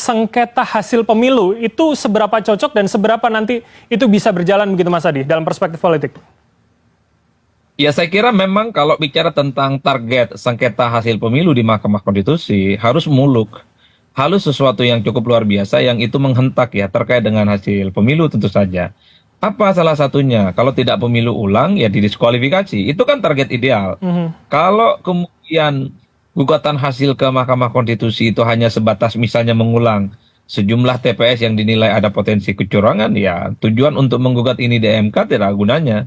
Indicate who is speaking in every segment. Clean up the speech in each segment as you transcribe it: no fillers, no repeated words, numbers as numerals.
Speaker 1: sengketa hasil pemilu itu seberapa cocok dan seberapa nanti itu bisa berjalan begitu Mas Adi dalam perspektif politik?
Speaker 2: Ya, saya kira memang kalau bicara tentang target sengketa hasil pemilu di Mahkamah Konstitusi harus muluk, harus sesuatu yang cukup luar biasa yang itu menghentak ya terkait dengan hasil pemilu tentu saja. Apa salah satunya? Kalau tidak pemilu ulang ya didiskualifikasi. Itu kan target ideal. Kalau kemudian gugatan hasil ke Mahkamah Konstitusi itu hanya sebatas misalnya mengulang sejumlah TPS yang dinilai ada potensi kecurangan, ya tujuan untuk menggugat ini di MK tidak ada gunanya.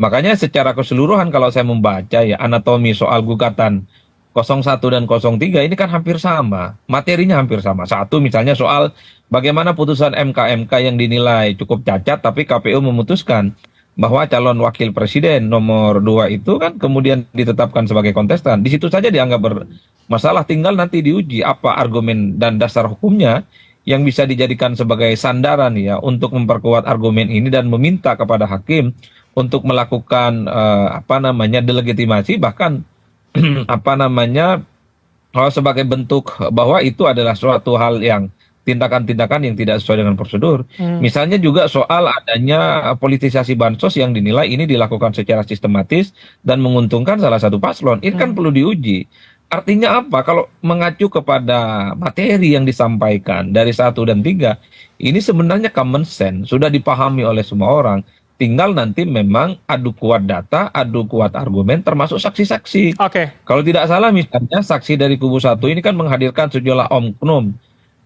Speaker 2: Makanya secara keseluruhan kalau saya membaca ya anatomi soal gugatan 01 dan 03 ini kan hampir sama, materinya hampir sama. Satu misalnya soal bagaimana putusan MK yang dinilai cukup cacat tapi KPU memutuskan bahwa calon wakil presiden nomor 2 itu kan kemudian ditetapkan sebagai kontestan. Di situ saja dianggap bermasalah, tinggal nanti diuji apa argumen dan dasar hukumnya yang bisa dijadikan sebagai sandaran ya untuk memperkuat argumen ini dan meminta kepada hakim untuk melakukan delegitimasi, bahkan sebagai bentuk bahwa itu adalah suatu hal yang tindakan-tindakan yang tidak sesuai dengan prosedur. Misalnya juga soal adanya politisasi bansos yang dinilai ini dilakukan secara sistematis dan menguntungkan salah satu paslon. Ini kan perlu diuji. Artinya apa? Kalau mengacu kepada materi yang disampaikan dari 1 dan 3, ini sebenarnya common sense, sudah dipahami oleh semua orang. Tinggal nanti memang adu kuat data, adu kuat argumen, termasuk saksi-saksi.
Speaker 1: Oke.
Speaker 2: Kalau tidak salah misalnya saksi dari kubu 1 ini kan menghadirkan sejumlah oknum,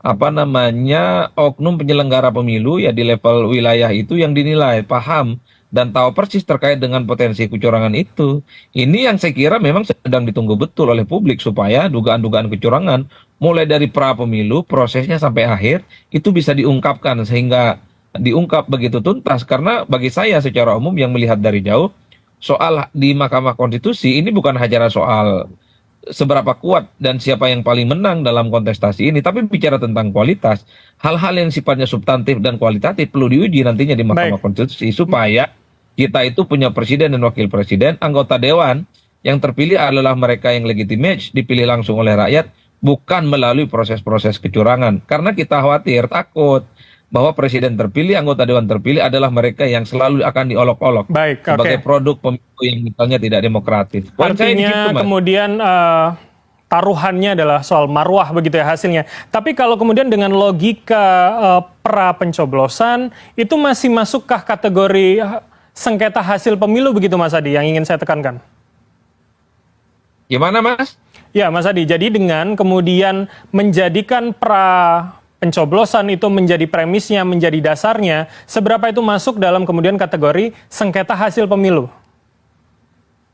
Speaker 2: oknum penyelenggara pemilu ya di level wilayah itu yang dinilai paham dan tahu persis terkait dengan potensi kecurangan itu. Ini yang saya kira memang sedang ditunggu betul oleh publik supaya dugaan-dugaan kecurangan mulai dari pra pemilu prosesnya sampai akhir itu bisa diungkapkan sehingga diungkap begitu tuntas. Karena bagi saya secara umum yang melihat dari jauh soal di Mahkamah Konstitusi ini bukan hanya soal seberapa kuat dan siapa yang paling menang dalam kontestasi ini, tapi bicara tentang kualitas, hal-hal yang sifatnya substantif dan kualitatif perlu diuji nantinya di Mahkamah Konstitusi supaya kita itu punya presiden dan wakil presiden, anggota dewan yang terpilih adalah mereka yang legitimate, dipilih langsung oleh rakyat, bukan melalui proses-proses kecurangan. Karena kita khawatir, takut bahwa presiden terpilih, anggota dewan terpilih adalah mereka yang selalu akan diolok-olok sebagai produk pemilu yang misalnya tidak demokratis.
Speaker 1: Artinya kemudian taruhannya adalah soal marwah begitu ya hasilnya. Tapi kalau kemudian dengan logika pra pencoblosan itu masih masukkah kategori sengketa hasil pemilu begitu Mas Adi yang ingin saya tekankan?
Speaker 2: Gimana Mas?
Speaker 1: Ya Mas Adi, jadi dengan kemudian menjadikan pra pencoblosan itu menjadi premisnya, menjadi dasarnya, seberapa itu masuk dalam kemudian kategori sengketa hasil pemilu?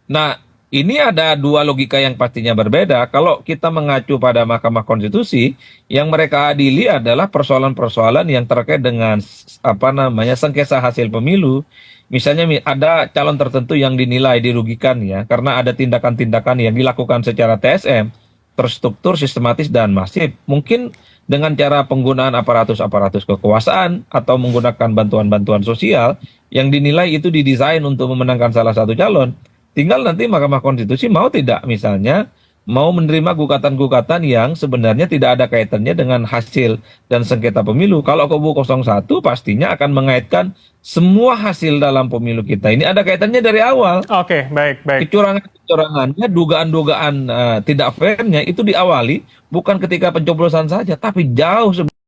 Speaker 2: Nah, ini ada dua logika yang pastinya berbeda. Kalau kita mengacu pada Mahkamah Konstitusi, yang mereka adili adalah persoalan-persoalan yang terkait dengan sengketa hasil pemilu. Misalnya ada calon tertentu yang dinilai dirugikan ya, karena ada tindakan-tindakan yang dilakukan secara TSM, terstruktur, sistematis, dan masif. Mungkin dengan cara penggunaan aparatus-aparatus kekuasaan atau menggunakan bantuan-bantuan sosial yang dinilai itu didesain untuk memenangkan salah satu calon. Tinggal nanti Mahkamah Konstitusi mau tidak misalnya mau menerima gugatan-gugatan yang sebenarnya tidak ada kaitannya dengan hasil dan sengketa pemilu. Kalau kubu 01 pastinya akan mengaitkan semua hasil dalam pemilu kita ini ada kaitannya dari awal.
Speaker 1: Oke, baik.
Speaker 2: Kecurangannya, dugaan-dugaan tidak fairnya itu diawali bukan ketika pencoblosan saja, tapi jauh sebelum